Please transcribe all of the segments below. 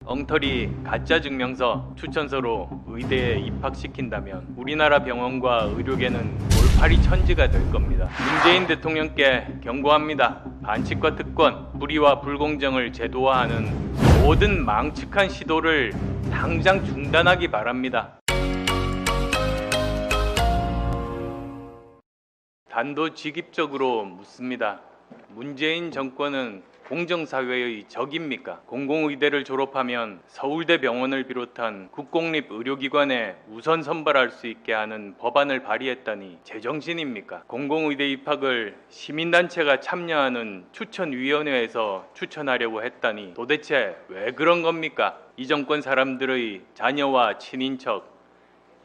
엉터리 가짜 증명서 추천서로 의대에 입학시킨다면 우리나라 병원과 의료계는 돌팔이 천지가 될 겁니다. 문재인 대통령께 경고합니다. 반칙과 특권, 불의와 불공정을 제도화하는 모든 망측한 시도를 당장 중단하기 바랍니다. 단도직입적으로 묻습니다. 문재인 정권은 공정사회의 적입니까? 공공의대를 졸업하면 서울대 병원을 비롯한 국공립 의료기관에 우선 선발할 수 있게 하는 법안을 발의했다니 제정신입니까? 공공의대 입학을 시민단체가 참여하는 추천위원회에서 추천하려고 했다니 도대체 왜 그런 겁니까? 이 정권 사람들의 자녀와 친인척,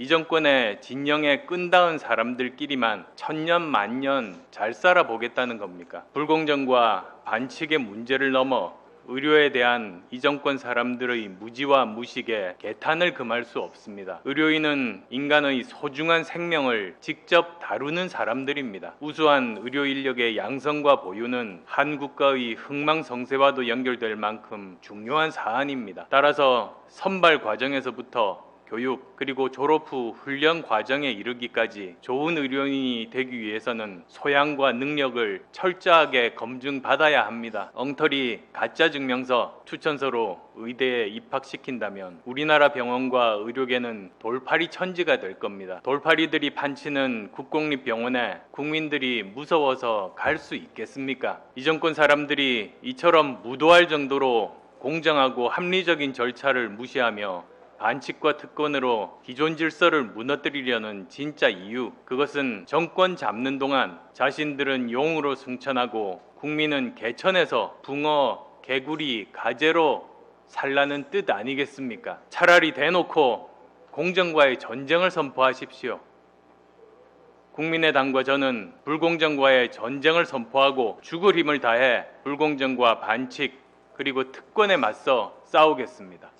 이 정권의 진영에 끈닿은 사람들끼리만 천년 만년 잘 살아보겠다는 겁니까? 불공정과 반칙의 문제를 넘어 의료에 대한 이 정권 사람들의 무지와 무식에 개탄을 금할 수 없습니다. 의료인은 인간의 소중한 생명을 직접 다루는 사람들입니다. 우수한 의료 인력의 양성과 보유는 한 국가의 흥망성쇠와도 연결될 만큼 중요한 사안입니다. 따라서 선발 과정에서부터 교육 그리고 졸업 후 훈련 과정에 이르기까지 좋은 의료인이 되기 위해서는 소양과 능력을 철저하게 검증받아야 합니다. 엉터리 가짜 증명서 추천서로 의대에 입학시킨다면 우리나라 병원과 의료계는 돌팔이 천지가 될 겁니다. 돌팔이들이 판치는 국공립병원에 국민들이 무서워서 갈 수 있겠습니까? 이 정권 사람들이 이처럼 무도할 정도로 공정하고 합리적인 절차를 무시하며 반칙과 특권으로 기존 질서를 무너뜨리려는 진짜 이유, 그것은 정권 잡는 동안 자신들은 용으로 승천하고 국민은 개천에서 붕어, 개구리, 가재로 살라는 뜻 아니겠습니까? 차라리 대놓고 공정과의 전쟁을 선포하십시오. 국민의당과 저는 불공정과의 전쟁을 선포하고 죽을 힘을 다해 불공정과 반칙 그리고 특권에 맞서 싸우겠습니다.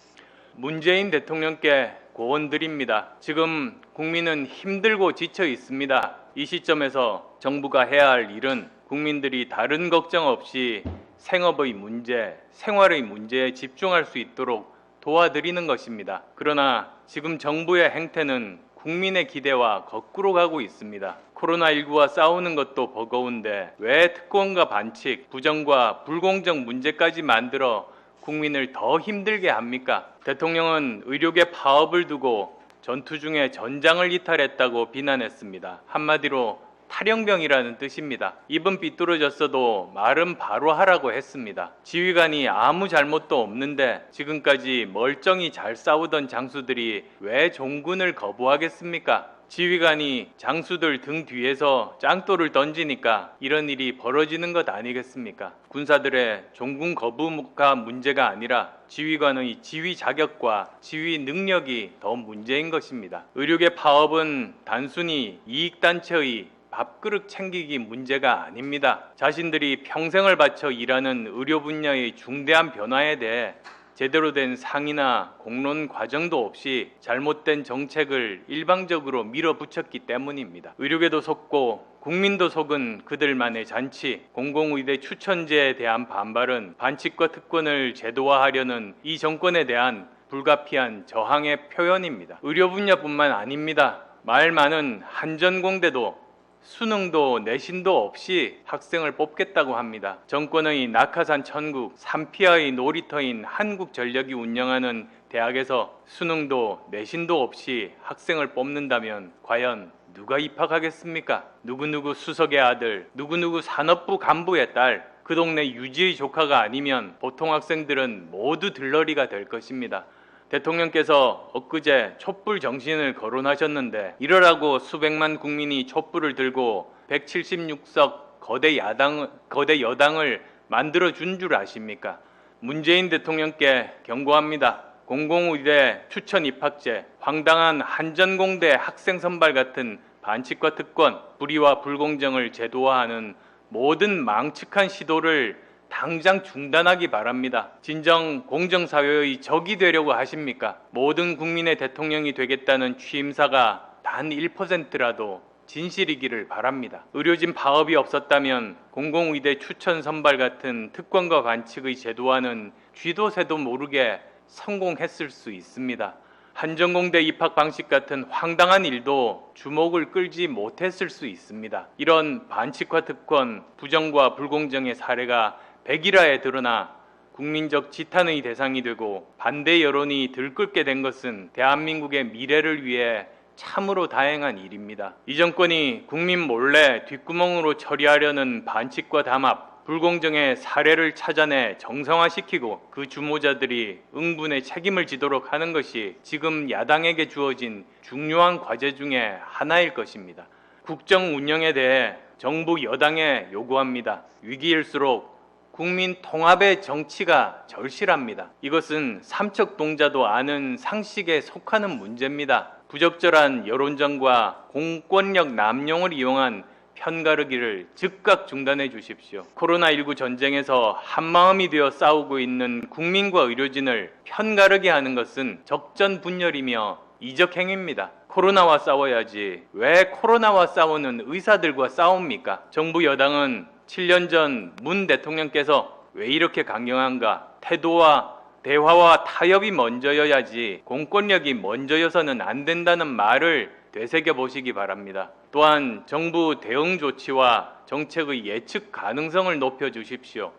문재인 대통령께 고언드립니다. 지금 국민은 힘들고 지쳐 있습니다. 이 시점에서 정부가 해야 할 일은 국민들이 다른 걱정 없이 생업의 문제, 생활의 문제에 집중할 수 있도록 도와드리는 것입니다. 그러나 지금 정부의 행태는 국민의 기대와 거꾸로 가고 있습니다. 코로나19와 싸우는 것도 버거운데 왜 특권과 반칙, 부정과 불공정 문제까지 만들어 국민을 더 힘들게 합니까? 대통령은 의료계 파업을 두고 전투 중에 전장을 이탈했다고 비난했습니다. 한마디로 탈영병이라는 뜻입니다. 입은 삐뚤어졌어도 말은 바로 하라고 했습니다. 지휘관이 아무 잘못도 없는데 지금까지 멀쩡히 잘 싸우던 장수들이 왜 종군을 거부하겠습니까? 지휘관이 장수들 등 뒤에서 짱돌을 던지니까 이런 일이 벌어지는 것 아니겠습니까? 군사들의 종군 거부가 문제가 아니라 지휘관의 지휘 자격과 지휘 능력이 더 문제인 것입니다. 의료계 파업은 단순히 이익단체의 밥그릇 챙기기 문제가 아닙니다. 자신들이 평생을 바쳐 일하는 의료 분야의 중대한 변화에 대해 제대로 된 상의나 공론 과정도 없이 잘못된 정책을 일방적으로 밀어붙였기 때문입니다. 의료계도 속고 국민도 속은 그들만의 잔치, 공공의대 추천제에 대한 반발은 반칙과 특권을 제도화하려는 이 정권에 대한 불가피한 저항의 표현입니다. 의료 분야뿐만 아닙니다. 말 많은 한전공대도 수능도 내신도 없이 학생을 뽑겠다고 합니다. 정권의 낙하산 천국, 산피아의 놀이터인 한국전력이 운영하는 대학에서 수능도 내신도 없이 학생을 뽑는다면 과연 누가 입학하겠습니까? 누구누구 수석의 아들, 누구누구 산업부 간부의 딸, 그 동네 유지의 조카가 아니면 보통 학생들은 모두 들러리가 될 것입니다. 대통령께서 엊그제 촛불 정신을 거론하셨는데 이러라고 수백만 국민이 촛불을 들고 176석 거대 여당을 만들어준 줄 아십니까? 문재인 대통령께 경고합니다. 공공의대 추천 입학제, 황당한 한전공대 학생 선발 같은 반칙과 특권, 불의와 불공정을 제도화하는 모든 망측한 시도를 당장 중단하기 바랍니다. 진정 공정사회의 적이 되려고 하십니까? 모든 국민의 대통령이 되겠다는 취임사가 단 1%라도 진실이기를 바랍니다. 의료진 파업이 없었다면 공공의대 추천 선발 같은 특권과 반칙의 제도화는 쥐도 새도 모르게 성공했을 수 있습니다. 한전공대 입학 방식 같은 황당한 일도 주목을 끌지 못했을 수 있습니다. 이런 반칙화 특권, 부정과 불공정의 사례가 백일화에 드러나 국민적 지탄의 대상이 되고 반대 여론이 들끓게 된 것은 대한민국의 미래를 위해 참으로 다행한 일입니다. 이 정권이 국민 몰래 뒷구멍으로 처리하려는 반칙과 담합, 불공정의 사례를 찾아내 정상화시키고 그 주모자들이 응분의 책임을 지도록 하는 것이 지금 야당에게 주어진 중요한 과제 중에 하나일 것입니다. 국정 운영에 대해 정부 여당에 요구합니다. 위기일수록 국민 통합의 정치가 절실합니다. 이것은 삼척동자도 아는 상식에 속하는 문제입니다. 부적절한 여론전과 공권력 남용을 이용한 편가르기를 즉각 중단해 주십시오. 코로나19 전쟁에서 한마음이 되어 싸우고 있는 국민과 의료진을 편가르게 하는 것은 적전분열이며 이적행위입니다. 코로나와 싸워야지 왜 코로나와 싸우는 의사들과 싸웁니까? 정부 여당은 7년 전 문 대통령께서 왜 이렇게 강경한가? 태도와 대화와 타협이 먼저여야지 공권력이 먼저여서는 안 된다는 말을 되새겨 보시기 바랍니다. 또한 정부 대응 조치와 정책의 예측 가능성을 높여 주십시오.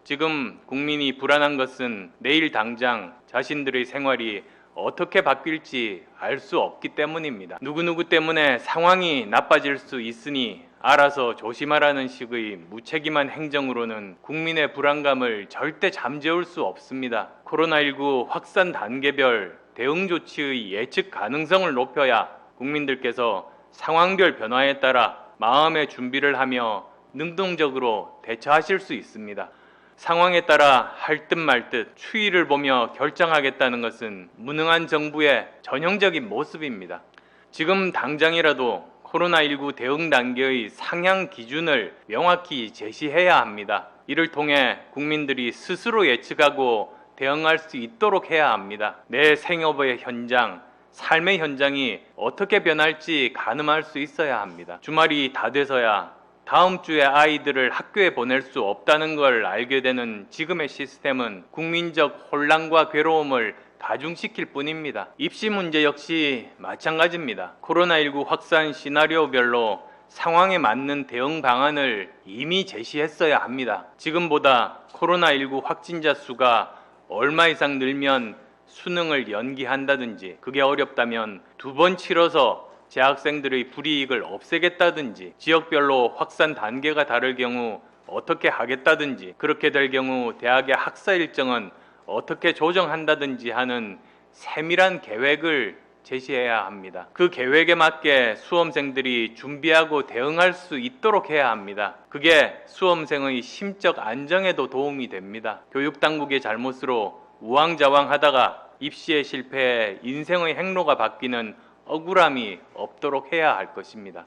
지금 국민이 불안한 것은 내일 당장 자신들의 생활이 어떻게 바뀔지 알 수 없기 때문입니다. 누구누구 때문에 상황이 나빠질 수 있으니 알아서 조심하라는 식의 무책임한 행정으로는 국민의 불안감을 절대 잠재울 수 없습니다. 코로나19 확산 단계별 대응 조치의 예측 가능성을 높여야 국민들께서 상황별 변화에 따라 마음의 준비를 하며 능동적으로 대처하실 수 있습니다. 상황에 따라 할 듯 말 듯 추이를 보며 결정하겠다는 것은 무능한 정부의 전형적인 모습입니다. 지금 당장이라도 코로나19 대응 단계의 상향 기준을 명확히 제시해야 합니다. 이를 통해 국민들이 스스로 예측하고 대응할 수 있도록 해야 합니다. 내 생업의 현장, 삶의 현장이 어떻게 변할지 가늠할 수 있어야 합니다. 주말이 다 돼서야 다음 주에 아이들을 학교에 보낼 수 없다는 걸 알게 되는 지금의 시스템은 국민적 혼란과 괴로움을 가중시킬 뿐입니다. 입시 문제 역시 마찬가지입니다. 코로나19 확산 시나리오별로 상황에 맞는 대응 방안을 이미 제시했어야 합니다. 지금보다 코로나19 확진자 수가 얼마 이상 늘면 수능을 연기한다든지, 그게 어렵다면 2번 치러서 재학생들의 불이익을 없애겠다든지, 지역별로 확산 단계가 다를 경우 어떻게 하겠다든지, 그렇게 될 경우 대학의 학사 일정은 어떻게 조정한다든지 하는 세밀한 계획을 제시해야 합니다. 그 계획에 맞게 수험생들이 준비하고 대응할 수 있도록 해야 합니다. 그게 수험생의 심적 안정에도 도움이 됩니다. 교육당국의 잘못으로 우왕좌왕하다가 입시에 실패해 인생의 행로가 바뀌는 억울함이 없도록 해야 할 것입니다.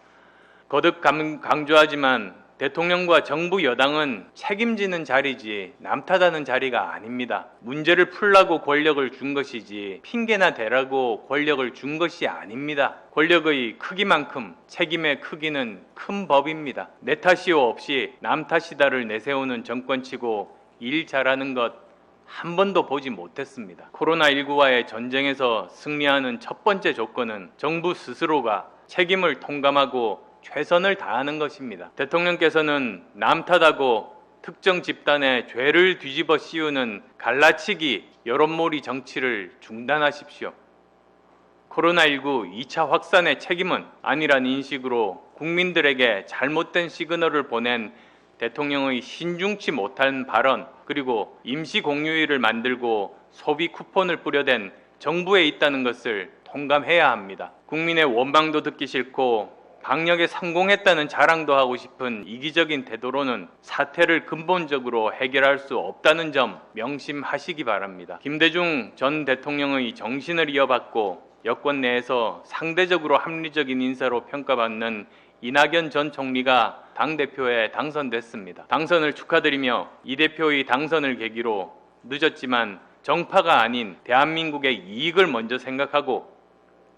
거듭 강조하지만 대통령과 정부 여당은 책임지는 자리지 남 탓하는 자리가 아닙니다. 문제를 풀라고 권력을 준 것이지 핑계나 대라고 권력을 준 것이 아닙니다. 권력의 크기만큼 책임의 크기는 큰 법입니다. 내 탓이오 없이 남 탓이다를 내세우는 정권치고 일 잘하는 것 한 번도 보지 못했습니다. 코로나19와의 전쟁에서 승리하는 첫 번째 조건은 정부 스스로가 책임을 통감하고 최선을 다하는 것입니다. 대통령께서는 남 탓하고 특정 집단의 죄를 뒤집어 씌우는 갈라치기, 여론몰이 정치를 중단하십시오. 코로나19 2차 확산의 책임은 아니란 인식으로 국민들에게 잘못된 시그널을 보낸 대통령의 신중치 못한 발언, 그리고 임시 공휴일을 만들고 소비 쿠폰을 뿌려댄 정부에 있다는 것을 통감해야 합니다. 국민의 원망도 듣기 싫고 방역에 성공했다는 자랑도 하고 싶은 이기적인 태도로는 사태를 근본적으로 해결할 수 없다는 점 명심하시기 바랍니다. 김대중 전 대통령의 정신을 이어받고 여권 내에서 상대적으로 합리적인 인사로 평가받는 이낙연 전 총리가 당대표에 당선됐습니다. 당선을 축하드리며 이 대표의 당선을 계기로 늦었지만 정파가 아닌 대한민국의 이익을 먼저 생각하고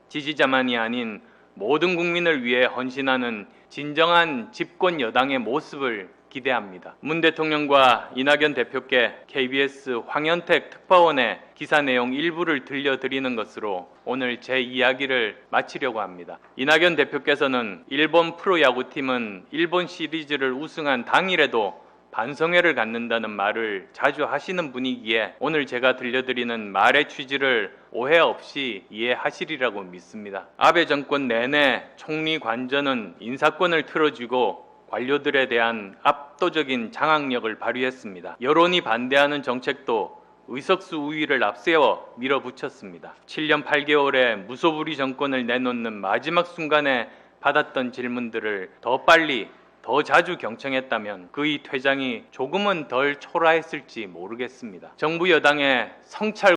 지지자만이 아닌 모든 국민을 위해 헌신하는 진정한 집권 여당의 모습을 기대합니다. 문 대통령과 이낙연 대표께 KBS 황현택 특파원의 기사 내용 일부를 들려드리는 것으로 오늘 제 이야기를 마치려고 합니다. 이낙연 대표께서는 일본 프로야구팀은 일본 시리즈를 우승한 당일에도 반성회를 갖는다는 말을 자주 하시는 분이기에 오늘 제가 들려드리는 말의 취지를 오해 없이 이해하시리라고 믿습니다. 아베 정권 내내 총리 관저는 인사권을 틀어주고 관료들에 대한 압도적인 장악력을 발휘했습니다. 여론이 반대하는 정책도 의석수 우위를 앞세워 밀어붙였습니다. 7년 8개월의 무소불위 정권을 내놓는 마지막 순간에 받았던 질문들을 더 빨리 더 자주 경청했다면 그의 퇴장이 조금은 덜 초라했을지 모르겠습니다. 정부 여당의 성찰